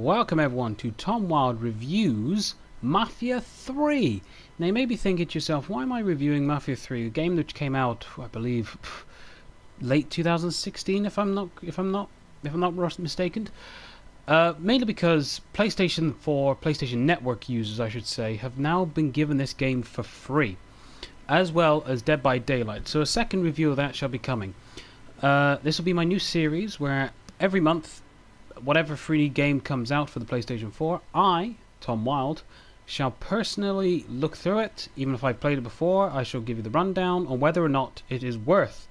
welcome everyone to T.Wilde Reviews Mafia 3. Now you may be thinking to yourself, why am I reviewing Mafia 3, a game which came out, I believe, late 2016, if I'm not mistaken. Mainly because PlayStation 4, PlayStation Network users, I should say, have now been given this game for free, as well as Dead by Daylight. So a second review of that shall be coming. This will be my new series where every month, whatever free game comes out for the PlayStation 4, I, T.Wilde, shall personally look through it. Even if I've played it before, I shall give you the rundown on whether or not it is worth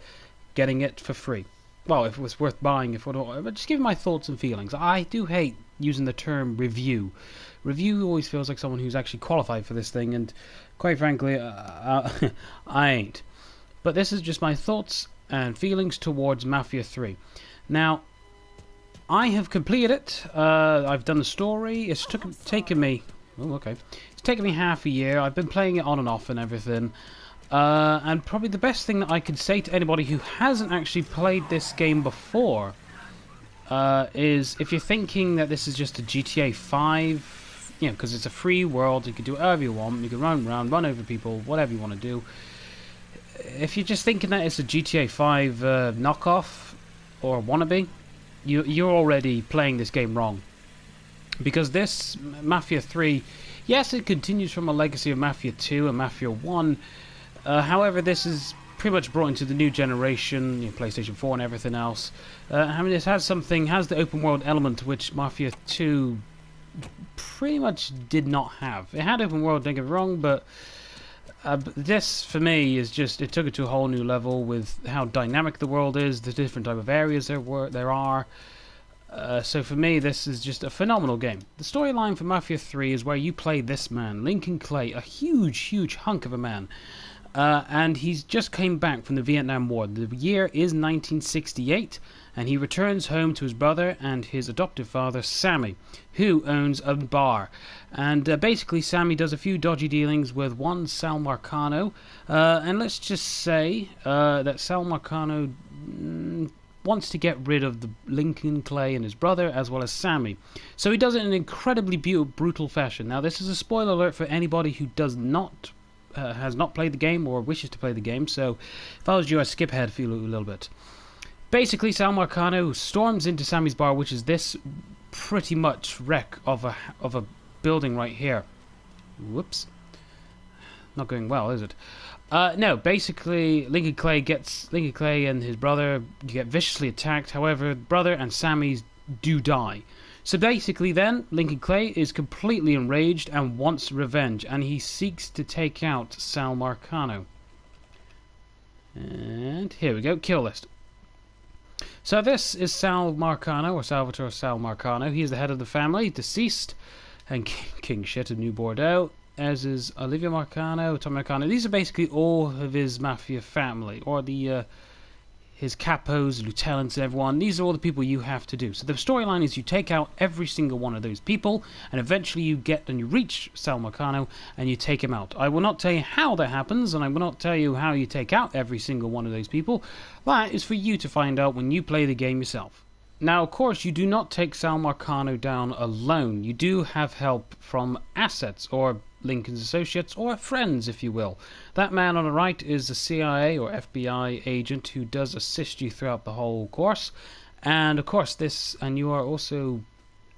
getting it for free. Well, if it was worth buying, but just give my thoughts and feelings. I do hate using the term review. Review always feels like someone who's actually qualified for this thing, and quite frankly, I ain't. But this is just my thoughts and feelings towards Mafia 3. Now, I have completed it. I've done the story. It's taken me... Oh, okay. It's taken me half a year. I've been playing it on and off and everything. And probably the best thing that I could say to anybody who hasn't actually played this game before is if you're thinking that this is just a GTA 5, you know, because it's a free world, you can do whatever you want, you can run around, run over people, whatever you want to do. If you're just thinking that it's a GTA 5 knockoff or wannabe, you're already playing this game wrong. Because this Mafia 3, yes, it continues from a legacy of Mafia 2 and Mafia 1. However, this is pretty much brought into the new generation, you know, PlayStation 4 and everything else. I mean, it has the open world element which Mafia 2 pretty much did not have. It had open world, don't get me wrong, but this, for me, is just, it took it to a whole new level with how dynamic the world is, the different type of areas there are. So for me, this is just a phenomenal game. The storyline for Mafia 3 is where you play this man, Lincoln Clay, a huge hunk of a man. And he's just came back from the Vietnam War. The year is 1968, and he returns home to his brother and his adoptive father, Sammy, who owns a bar. And basically, Sammy does a few dodgy dealings with one Sal Marcano. And let's just say that Sal Marcano wants to get rid of the Lincoln Clay and his brother, as well as Sammy. So he does it in an incredibly brutal fashion. Now, this is a spoiler alert for anybody who does not has not played the game or wishes to play the game, so if I was you, I'd skip ahead a little bit. Basically, Sal Marcano storms into Sammy's bar, which is this pretty much wreck of a building right here. Whoops. Not going well, is it? No, basically, Lincoln Clay and his brother get viciously attacked. However, brother and Sammy do die. So basically then, Lincoln Clay is completely enraged and wants revenge, and he seeks to take out Sal Marcano. And here we go, kill list. So this is Sal Marcano, or Salvatore Sal Marcano. He is the head of the family, deceased, and king shit of New Bordeaux, as is Olivia Marcano, Tom Marcano. These are basically all of his mafia family, or his capos, lieutenants, everyone. These are all the people you have to do. So the storyline is you take out every single one of those people, and eventually you reach Sal Marcano, and you take him out. I will not tell you how that happens, and I will not tell you how you take out every single one of those people. That is for you to find out when you play the game yourself. Now, of course, you do not take Sal Marcano down alone. You do have help from assets, or Lincoln's associates, or friends, if you will. That man on the right is a CIA or FBI agent who does assist you throughout the whole course. And of course, you are also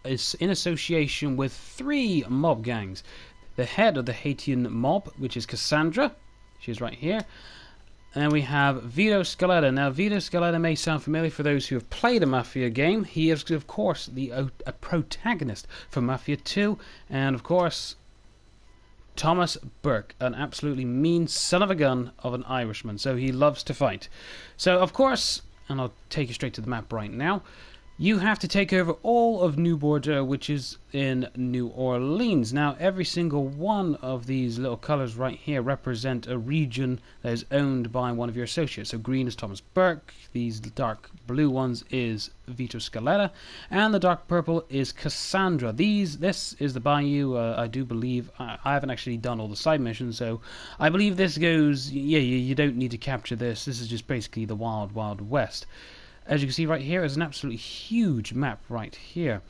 in association with 3 mob gangs. The head of the Haitian mob, which is Cassandra. She's right here. And then we have Vito Scaletta. Now, Vito Scaletta may sound familiar for those who have played a Mafia game. He is, of course, a protagonist for Mafia 2. And, of course, Thomas Burke, an absolutely mean son of a gun of an Irishman. So he loves to fight. So, of course, and I'll take you straight to the map right now, you have to take over all of New Bordeaux, which is in New Orleans. Now, every single one of these little colors right here represent a region that is owned by one of your associates. So green is Thomas Burke, these dark blue ones is Vito Scaletta, and the dark purple is Cassandra. This is the bayou, I do believe. I haven't actually done all the side missions, so I believe this goes, yeah, you don't need to capture this. This is just basically the Wild Wild West. As you can see right here is an absolutely huge map right here.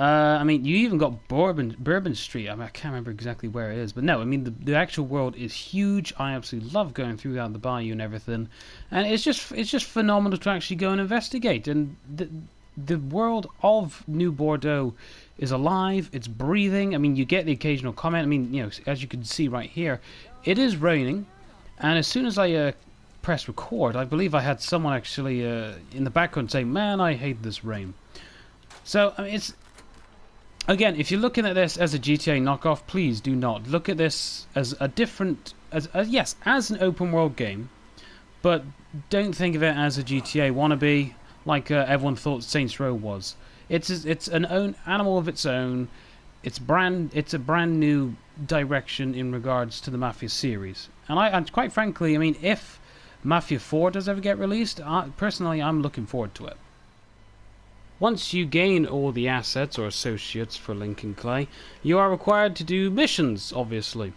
I mean, you even got Bourbon Street. I mean, I can't remember exactly where it is, but no, I mean, the actual world is huge. I absolutely love going through the bayou and everything, and it's just phenomenal to actually go and investigate. And the world of New Bordeaux is alive. It's breathing. I mean, you get the occasional comment. I mean, as you can see right here, it is raining, and as soon as I press record, I believe I had someone actually in the background say, "Man, I hate this rain." So I mean, it's. Again, if you're looking at this as a GTA knockoff, please do not. Look at this as a different, yes, as an open world game, but don't think of it as a GTA wannabe like everyone thought Saints Row was. It's an own animal of its own. It's a brand new direction in regards to the Mafia series. And quite frankly, I mean, if Mafia 4 does ever get released, personally, I'm looking forward to it. Once you gain all the assets or associates for Lincoln Clay, you are required to do missions, obviously.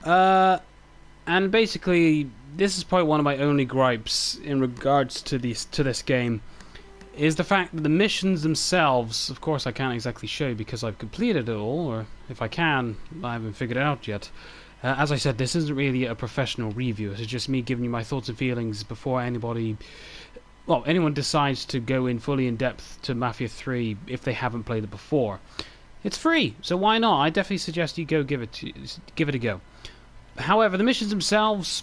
And basically, this is probably one of my only gripes in regards to this game, is the fact that the missions themselves, of course I can't exactly show you because I've completed it all, or if I can, I haven't figured it out yet. As I said, this isn't really a professional review, this is just me giving you my thoughts and feelings before anyone decides to go in fully in depth to Mafia 3 if they haven't played it before. It's free, so why not? I definitely suggest you go give it a go. However, the missions themselves,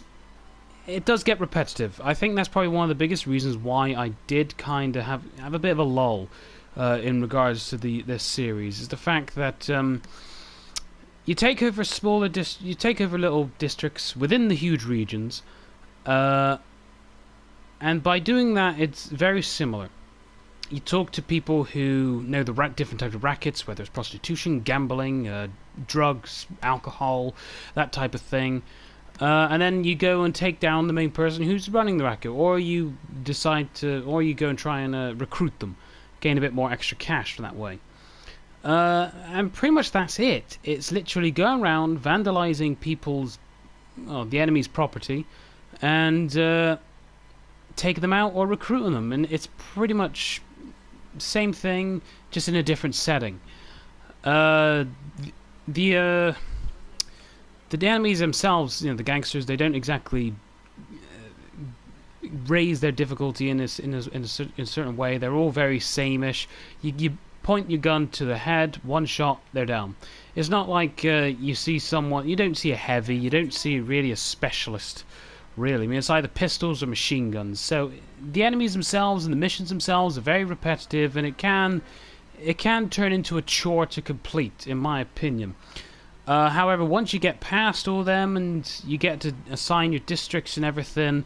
it does get repetitive. I think that's probably one of the biggest reasons why I did kind of have a bit of a lull in regards to this series, is the fact that you take over little districts within the huge regions. And by doing that, it's very similar. You talk to people who know the different types of rackets, whether it's prostitution, gambling, drugs, alcohol, that type of thing. And then you go and take down the main person who's running the racket, or you go and try and recruit them, gain a bit more extra cash from that way. And pretty much that's it. It's literally going around vandalizing the enemy's property, and taking them out or recruiting them, and it's pretty much same thing, just in a different setting. The enemies themselves, the gangsters, they don't exactly raise their difficulty in a certain way. They're all very sameish. You point your gun to the head, one shot, they're down. It's not like you see someone. You don't see a heavy. You don't see really a specialist. Really, I mean, it's either pistols or machine guns. So the enemies themselves and the missions themselves are very repetitive, and it can turn into a chore to complete, in my opinion. However, once you get past all them and you get to assign your districts and everything,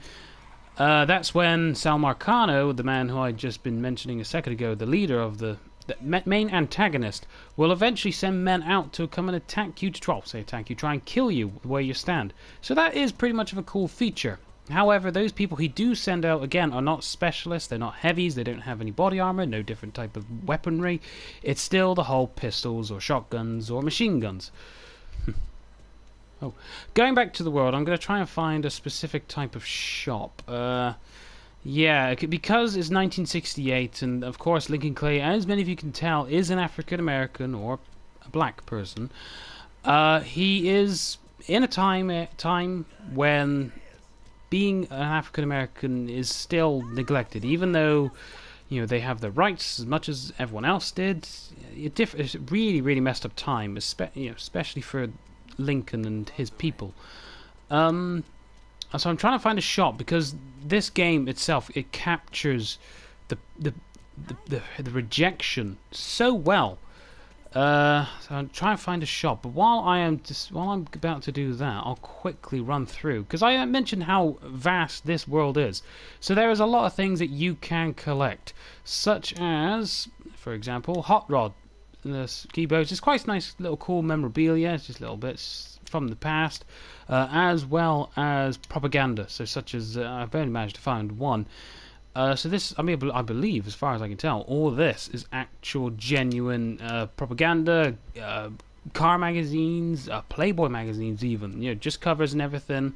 that's when Sal Marcano, the man who I'd just been mentioning a second ago, the leader of the main antagonist, will eventually send men out to come and try and kill you where you stand. So that is pretty much of a cool feature. However, those people he do send out, again, are not specialists, they're not heavies, they don't have any body armor, no different type of weaponry. It's still the whole pistols or shotguns or machine guns. Going back to the world, I'm going to try and find a specific type of shop. Yeah, because it's 1968, and of course Lincoln Clay, as many of you can tell, is an African American or a black person. He is in a time when being an African American is still neglected, even though they have their rights as much as everyone else did. It's really, really messed up time, especially for Lincoln and his people. So I'm trying to find a shop, because this game itself, it captures the rejection so well. So I'm trying to find a shop. But while I'm about to do that, I'll quickly run through, because I mentioned how vast this world is. So there is a lot of things that you can collect, such as, for example, hot rod, the ski boats. It's quite nice, little cool memorabilia. It's just little bits from the past. As well as propaganda, so such as I've only managed to find one. So this, I believe, as far as I can tell, all this is actual genuine propaganda, car magazines, Playboy magazines, even just covers and everything.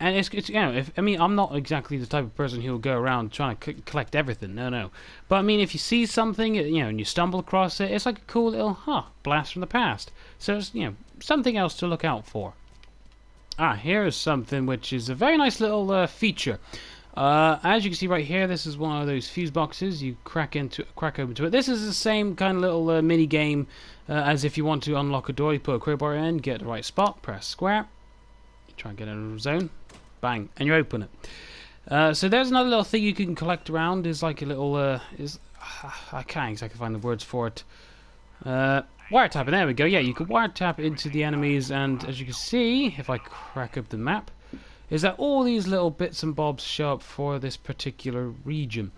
And it's you know, if I mean, I'm not exactly the type of person who will go around trying to collect everything. No, no. But I mean, if you see something, you know, and you stumble across it, it's like a cool little blast from the past. So it's, you know, something else to look out for. Here is something which is a very nice little feature. As you can see right here, this is one of those fuse boxes. You crack open to it. This is the same kind of little mini game as if you want to unlock a door. You put a crowbar in, get the right spot, press square, try and get in a zone, bang, and you open it. So there's another little thing you can collect around. Is like a little I can't exactly find the words for it. Wiretapping. There we go. Yeah, you can wiretap into the enemies, and as you can see, if I crack up the map, is that all these little bits and bobs show up for this particular region.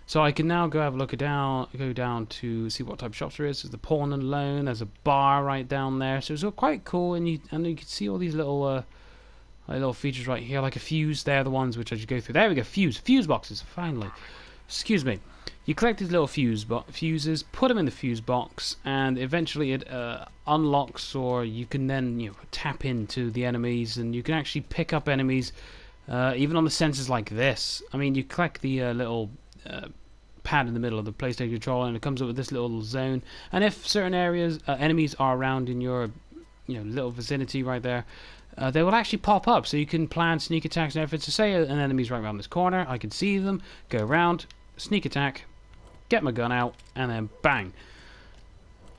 So I can now go have a look go down to see what type of shops there is. There's the pawn and loan. There's a bar right down there. So it's all quite cool, and you can see all these little features right here, like a fuse. They're the ones which I should go through. There we go. Fuse boxes. Finally, excuse me. You collect these little fuses, put them in the fuse box, and eventually it unlocks, or you can then, you know, tap into the enemies, and you can actually pick up enemies even on the sensors like this. I mean, you collect the little pad in the middle of the PlayStation controller, and it comes up with this little zone. And if certain areas enemies are around in your, you know, little vicinity right there, they will actually pop up, so you can plan sneak attacks and everything. So say an enemy's right around this corner, I can see them, go around, sneak attack, get my gun out, and then bang.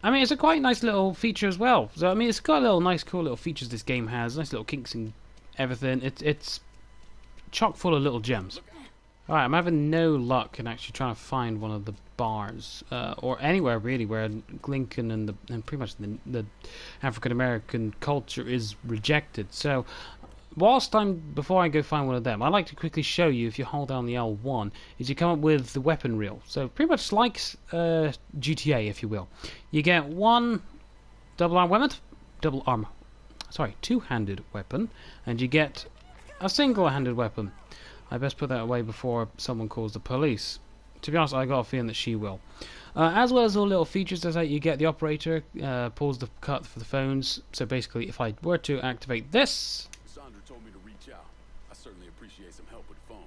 I mean, it's a quite nice little feature as well. So I mean, it's got little nice, cool little features this game has. Nice little kinks and everything. It's chock full of little gems. Alright, I'm having no luck in actually trying to find one of the bars, or anywhere really where Lincoln and pretty much the African American culture is rejected. So before I go find one of them, I'd like to quickly show you, if you hold down the L1, is you come up with the weapon reel. So pretty much like GTA, if you will. You get one two-handed weapon, and you get a single-handed weapon. I best put that away before someone calls the police. To be honest, I got a feeling that she will. As well as all little features, there's like you get the operator pulls the cut for the phones. So basically, if I were to activate this, told me to reach out. I certainly appreciate some help with phones.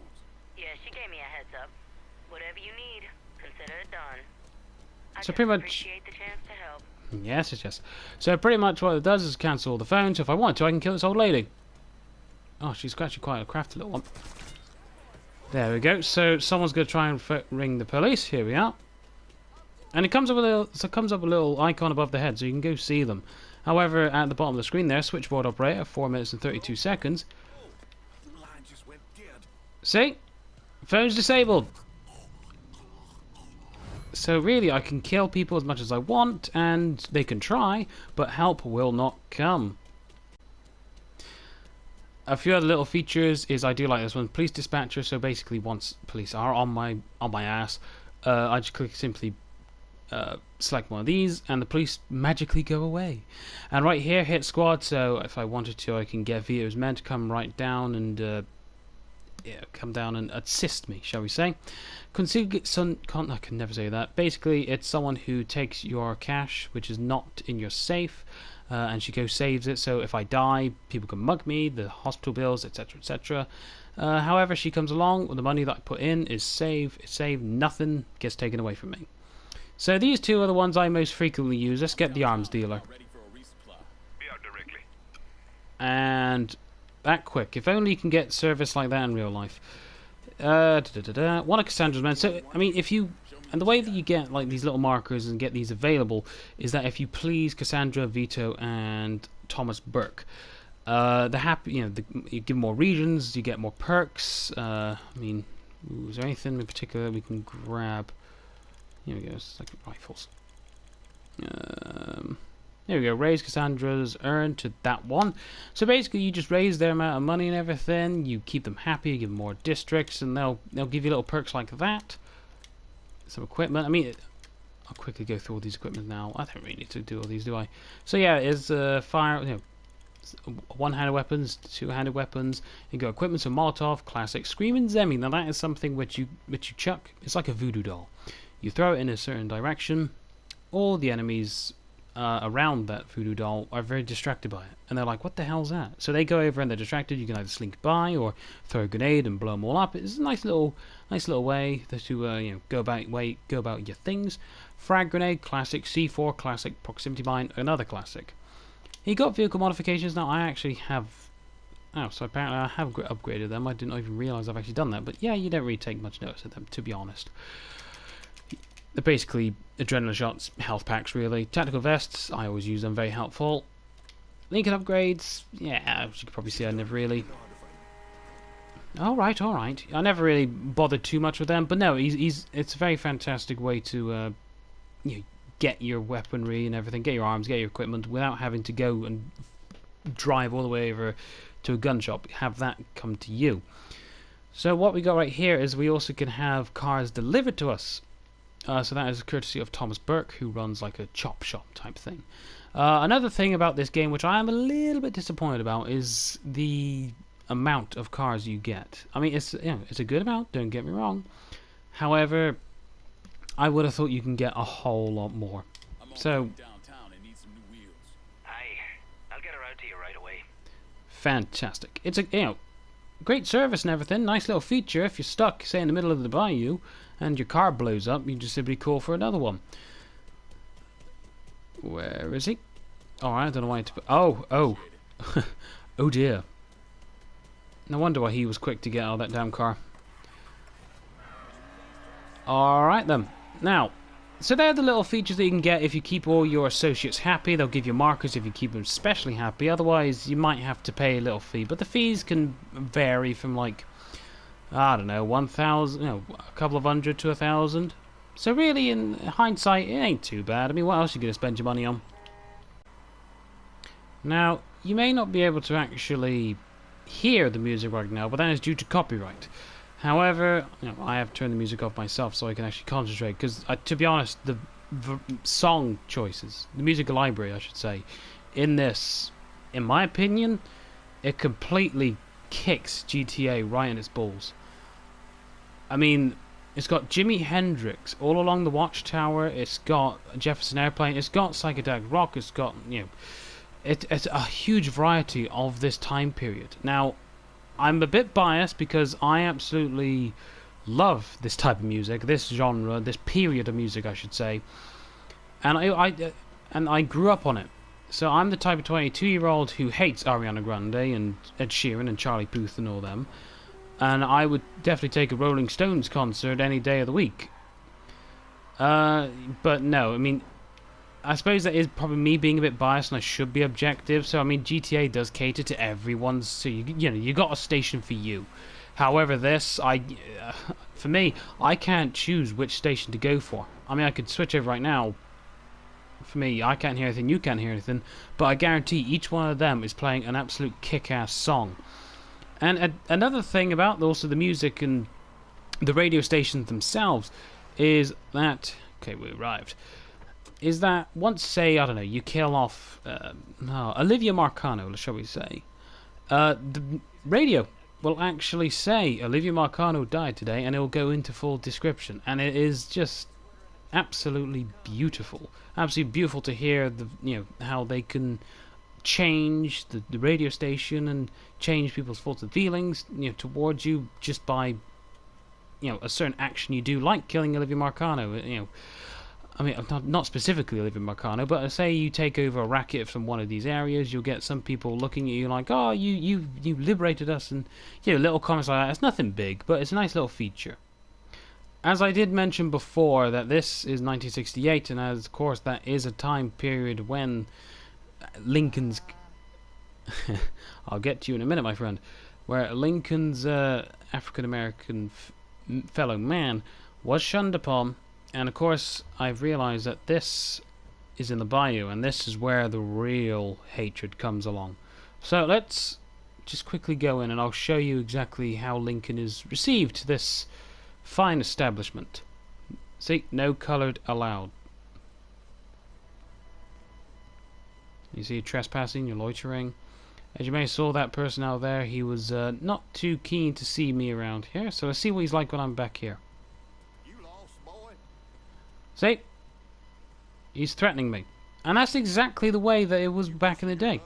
Yeah, she gave me a heads up. Whatever you need, consider it done. I so pretty much appreciate the chance to help. Yes. So pretty much what it does is cancel all the phones. So if I want to, I can kill this old lady. Oh, she's actually quite a crafty little one. There we go. So someone's going to try and ring the police. Here we are. And it comes up a little icon above the head, so you can go see them. However, at the bottom of the screen there, switchboard operator, 4 minutes and 32 seconds. The line just went dead. See? Phone's disabled. So really, I can kill people as much as I want, and they can try, but help will not come. A few other little features is I do like this one, police dispatcher. So basically, once police are on my ass, I just simply select one of these, and the police magically go away. And right here, hit squad. So if I wanted to, I can get Vito's men to come right down and come down and assist me, shall we say? I can never say that. Basically, it's someone who takes your cash, which is not in your safe. And she saves it, so if I die, people can mug me, the hospital bills, etc, etc. However, she comes along, the money that I put in is saved, nothing gets taken away from me. So these two are the ones I most frequently use. Let's get the arms dealer. And that quick. If only you can get service like that in real life. One of Cassandra's men. So, I mean, and the way that you get like these little markers and get these available is that if you please Cassandra, Vito, and Thomas Burke, you give more regions, you get more perks. I mean, is there anything in particular we can grab? Here we go. It's like rifles. There we go. Raise Cassandra's earn to that one. So basically, you just raise their amount of money and everything. You keep them happy. You give them more districts, and they'll give you little perks like that. Some equipment. I mean, I'll quickly go through all these equipment now. I don't really need to do all these, do I? So yeah, it's fire. One-handed weapons, two-handed weapons. You got equipment, so Molotov, classic, Screaming Zemi. Now that is something which you chuck. It's like a voodoo doll. You throw it in a certain direction. All the enemies around that voodoo doll are very distracted by it, and they're like, "What the hell's that?" So they go over and they're distracted. You can either slink by or throw a grenade and blow them all up. It's a nice little way to go about your things. Frag grenade, classic. C4, classic. Proximity mine, another classic. He got vehicle modifications. Now I actually have. Oh, so apparently I have upgraded them. I didn't even realise I've actually done that. But yeah, you don't really take much notice of them, to be honest. They're basically adrenaline shots, health packs really. Tactical vests, I always use them, very helpful. Lincoln upgrades, yeah, as you can probably see, I never really... Alright. I never really bothered too much with them, but no, it's a very fantastic way to get your weaponry and everything, get your arms, get your equipment, without having to go and drive all the way over to a gun shop. Have that come to you. So what we got right here is we also can have cars delivered to us. So that is courtesy of Thomas Burke, who runs like a chop shop type thing. Another thing about this game, which I am a little bit disappointed about, is the amount of cars you get. I mean, it's a good amount, don't get me wrong. However, I would have thought you can get a whole lot more. So, downtown and need some new wheels. Aye, I'll get her out to you right away. fantastic. It's a great service and everything. Nice little feature. If you're stuck, say in the middle of the bayou, and your car blows up, you just simply call for another one. Where is he? Oh, I don't know why to put... Oh. Oh dear. No wonder why he was quick to get out of that damn car. Alright then. Now, so they're the little features that you can get if you keep all your associates happy. They'll give you markers if you keep them especially happy. Otherwise, you might have to pay a little fee. But the fees can vary from like, I don't know, 1,000, a couple of hundred to 1,000. So really, in hindsight, it ain't too bad. I mean, what else are you going to spend your money on? Now, you may not be able to actually hear the music right now, but that is due to copyright. However, I have turned the music off myself so I can actually concentrate, because to be honest, the song choices, the music library I should say, in this, in my opinion, it completely kicks GTA right in its balls. I mean, it's got Jimi Hendrix all along the Watchtower, it's got Jefferson Airplane, it's got psychedelic rock, it's got, it's a huge variety of this time period. Now, I'm a bit biased because I absolutely love this type of music, this genre, this period of music, I should say, and I grew up on it. So I'm the type of 22-year-old who hates Ariana Grande and Ed Sheeran and Charlie Puth and all them, and I would definitely take a Rolling Stones concert any day of the week. But no, I mean, I suppose that is probably me being a bit biased, and I should be objective. So I mean, GTA does cater to everyone, so you got a station for you. However, for me, I can't choose which station to go for. I mean, I could switch over right now. For me, I can't hear anything, you can't hear anything, but I guarantee each one of them is playing an absolute kick-ass song. And another thing about also the music and the radio stations themselves is that, okay, we arrived, is that once, say, I don't know, you kill off Olivia Marcano, shall we say, the radio will actually say Olivia Marcano died today, and it will go into full description, and it is just absolutely beautiful. Absolutely beautiful to hear how they can change the radio station and change people's thoughts and feelings towards you just by a certain action you do, like killing Olivia Marcano. I mean, not specifically Olivia Marcano, but say you take over a racket from one of these areas, you'll get some people looking at you like, oh, you liberated us, and little comments like that. It's nothing big, but it's a nice little feature. As I did mention before, that this is 1968, and as of course that is a time period when Lincoln's I'll get to you in a minute, my friend, where Lincoln's African American fellow man was shunned upon. And of course, I've realised that this is in the bayou, and this is where the real hatred comes along. So let's just quickly go in, and I'll show you exactly how Lincoln is received to this fine establishment. See, no coloured allowed. You see, trespassing, you're loitering. As you may have saw that person out there, he was not too keen to see me around here. So let's see what he's like when I'm back here. You lost, boy. See? He's threatening me. And that's exactly the way that it was back in the day.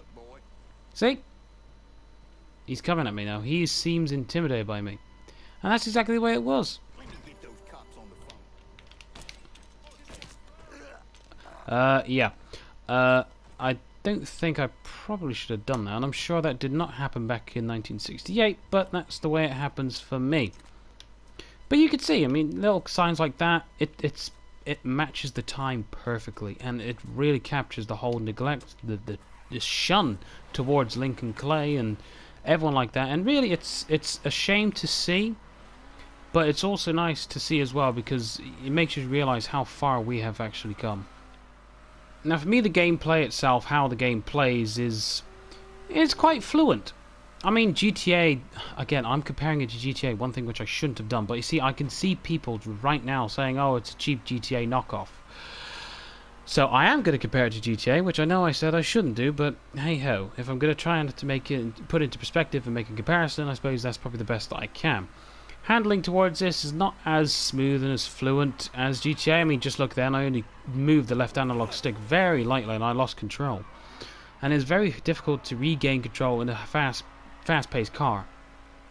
See? He's coming at me now. He seems intimidated by me. And that's exactly the way it was. Yeah. I don't think I probably should have done that, and I'm sure that did not happen back in 1968, but that's the way it happens for me. But you can see, I mean, little signs like that, it matches the time perfectly, and it really captures the whole neglect, the shun towards Lincoln Clay and everyone like that. And really, it's a shame to see, but it's also nice to see as well, because it makes you realise how far we have actually come. Now, for me, the gameplay itself, how the game plays, is quite fluent. I mean, GTA, again, I'm comparing it to GTA, one thing which I shouldn't have done. But you see, I can see people right now saying, oh, it's a cheap GTA knockoff. So I am going to compare it to GTA, which I know I said I shouldn't do, but hey-ho. If I'm going to try and to make it, put it into perspective and make a comparison, I suppose that's probably the best that I can. Handling towards this is not as smooth and as fluent as GTA. I mean, just look then, I only moved the left analog stick very lightly and I lost control. And it's very difficult to regain control in a fast-paced car.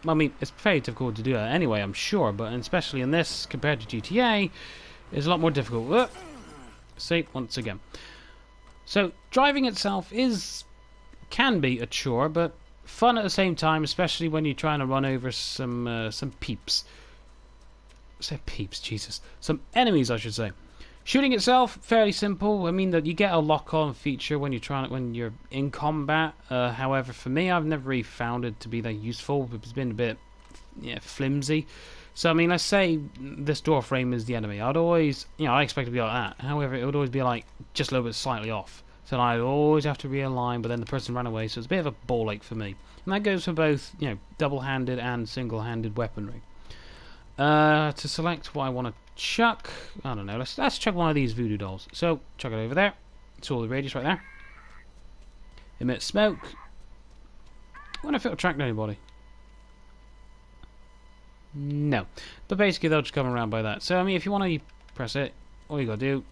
I mean, it's very difficult to do that anyway, I'm sure, but especially in this, compared to GTA, it's a lot more difficult. See, once again. So, driving itself can be a chore, but fun at the same time, especially when you're trying to run over some peeps. I said peeps, Jesus. Some enemies, I should say. Shooting itself, fairly simple. I mean that you get a lock-on feature when you're in combat. However, for me, I've never really found it to be that useful. It's been a bit, flimsy. So I mean, let's say this door frame is the enemy. I'd always, I expect it to be like that. However, it would always be like just a little bit slightly off. So I'd always have to realign, but then the person ran away, so it's a bit of a ball ache for me. And that goes for both, double-handed and single-handed weaponry. To select what I want to chuck, I don't know, let's chuck one of these voodoo dolls. So, chuck it over there. It's all the radius right there. Emit smoke. I wonder if it'll attract anybody. No. But basically, they'll just come around by that. So, I mean, if you want to press it, all you got to do,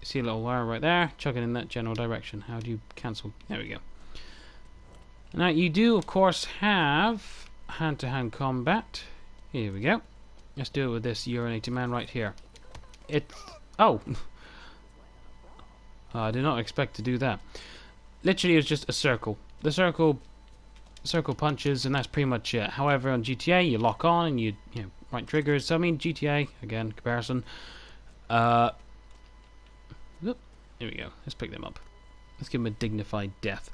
see a little wire right there, chuck it in that general direction. How do you cancel? There we go. Now, you do, of course, have hand-to-hand combat. Here we go. Let's do it with this urinating man right here. Oh! I did not expect to do that. Literally, it's just a circle. The circle punches, and that's pretty much it. However, on GTA, you lock on and you right triggers. So, I mean, GTA, again, comparison. There we go. Let's pick them up. Let's give them a dignified death.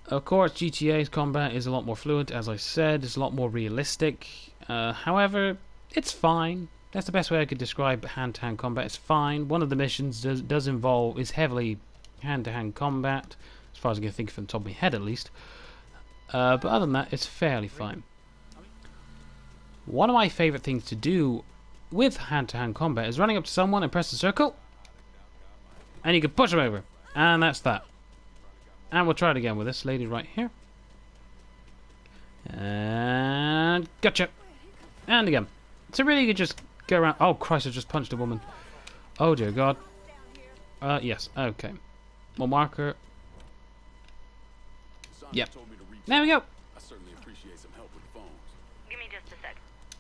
Of course, GTA's combat is a lot more fluent, as I said. It's a lot more realistic. However, it's fine. That's the best way I could describe hand-to-hand combat. It's fine. One of the missions is heavily hand-to-hand combat, as far as I can think from the top of my head, at least. But other than that, it's fairly fine. One of my favourite things to do with hand-to-hand combat is running up to someone and press the circle, and you can push them over. And that's that. And we'll try it again with this lady right here. And gotcha. And again. So really you could just go around. Oh Christ, I just punched a woman. Oh dear God. Yes, okay. More marker. Yep. There we go. I certainly appreciate some help with phones. Give me just a sec.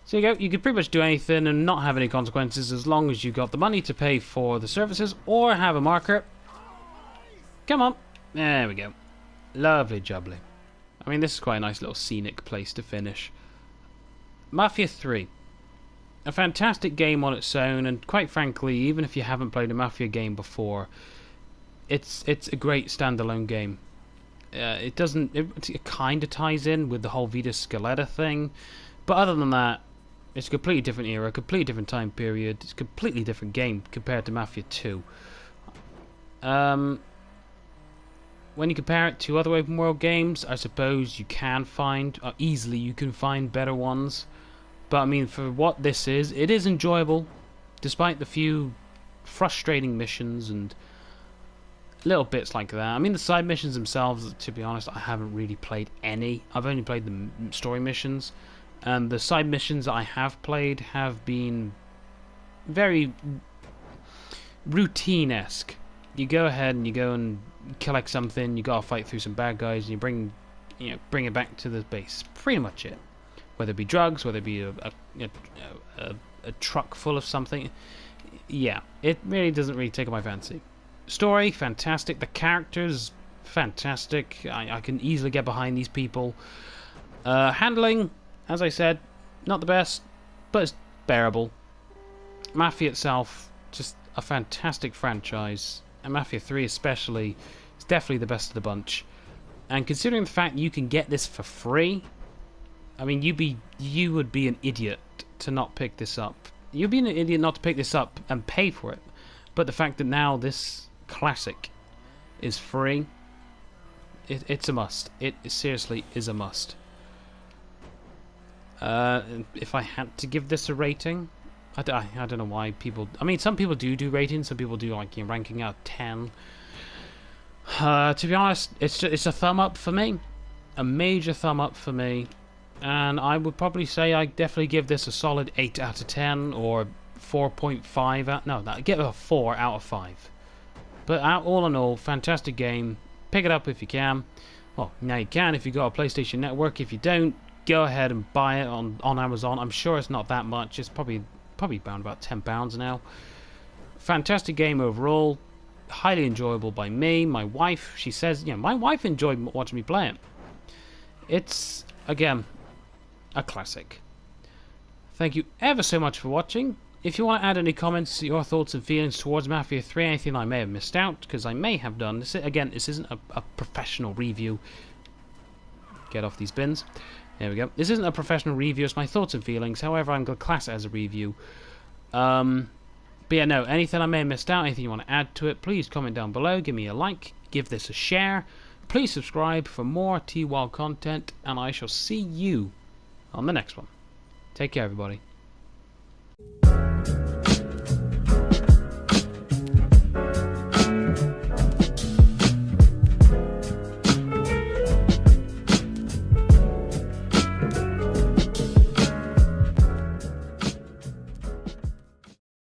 So you go. You could pretty much do anything and not have any consequences as long as you got the money to pay for the services or have a marker. Come on. There we go. Lovely jubbly. I mean, this is quite a nice little scenic place to finish. Mafia 3. A fantastic game on its own, and quite frankly, even if you haven't played a Mafia game before, it's a great standalone game. It kind of ties in with the whole Vita Scaletta thing, but other than that, it's a completely different era, completely different time period. It's a completely different game compared to Mafia 2. When you compare it to other open world games, I suppose you can find, easily you can find better ones. But I mean, for what this is, it is enjoyable, despite the few frustrating missions and little bits like that. I mean, the side missions themselves, to be honest, I haven't really played any. I've only played the story missions, and the side missions that I have played have been very routine-esque. you go ahead and you go and collect something. You gotta fight through some bad guys, and you bring it back to the base. Pretty much it. Whether it be drugs, whether it be a truck full of something. Yeah, it really doesn't really take my fancy. Story, fantastic. The characters, fantastic. I can easily get behind these people. Handling, as I said, not the best, but it's bearable. Mafia itself, just a fantastic franchise. And Mafia 3 especially, is definitely the best of the bunch. And considering the fact you can get this for free, I mean, you would be an idiot to not pick this up. You'd be an idiot not to pick this up and pay for it. But the fact that now this classic is free, it's a must. It seriously is a must. If I had to give this a rating, I don't know why people... I mean, some people do ratings. Some people do, like, ranking out of 10. To be honest, it's a thumb up for me. A major thumb up for me. And I would probably say I definitely give this a solid 8 out of 10 or 4.5 out... No, give it a 4 out of 5. But all in all, fantastic game. Pick it up if you can. Well, now you can if you got a PlayStation Network. If you don't, go ahead and buy it on Amazon. I'm sure it's not that much. It's probably bound about £10 now. Fantastic game overall. Highly enjoyable by me. My wife, she says, my wife enjoyed watching me play it. It's, again, a classic. Thank you ever so much for watching. If you want to add any comments, your thoughts and feelings towards Mafia 3, anything I may have missed out, because I may have done. This isn't a professional review. Get off these bins. There we go. This isn't a professional review, it's my thoughts and feelings. However, I'm going to class it as a review. But yeah, no, anything I may have missed out, anything you want to add to it, please comment down below. Give me a like, give this a share. Please subscribe for more T.Wilde content, and I shall see you on the next one. Take care, everybody.